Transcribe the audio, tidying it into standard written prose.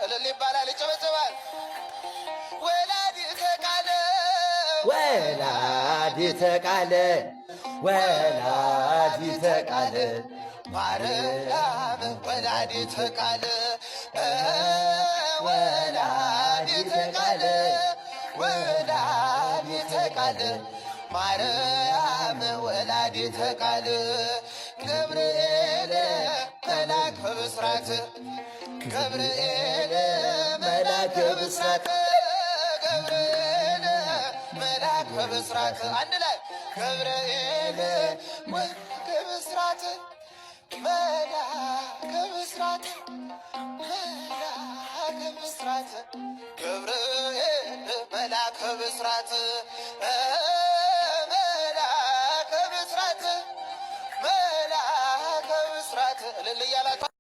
እልል ይባላል ይጨበጨባል። ወላዲተ ቃል ወላዲተ ቃል ወላዲተ ቃል ማርያም ወላዲተ ቃል ወላዲተ ቃል ወላዲተ ቃል ማርያም ወላዲተ ቃል ገብርኤል መልአከ ብስራት ገብርኤል መልአከ ብስራት ገብርኤል መልአከ ብስራት አንድ ላይ ገብርኤል መልአከ ብስራት መልአከ ብስራት መልአከ ብስራት ገብርኤል መልአከ ብስራት መልአከ ብስራት መልአከ ብስራት እልል እያላችሁ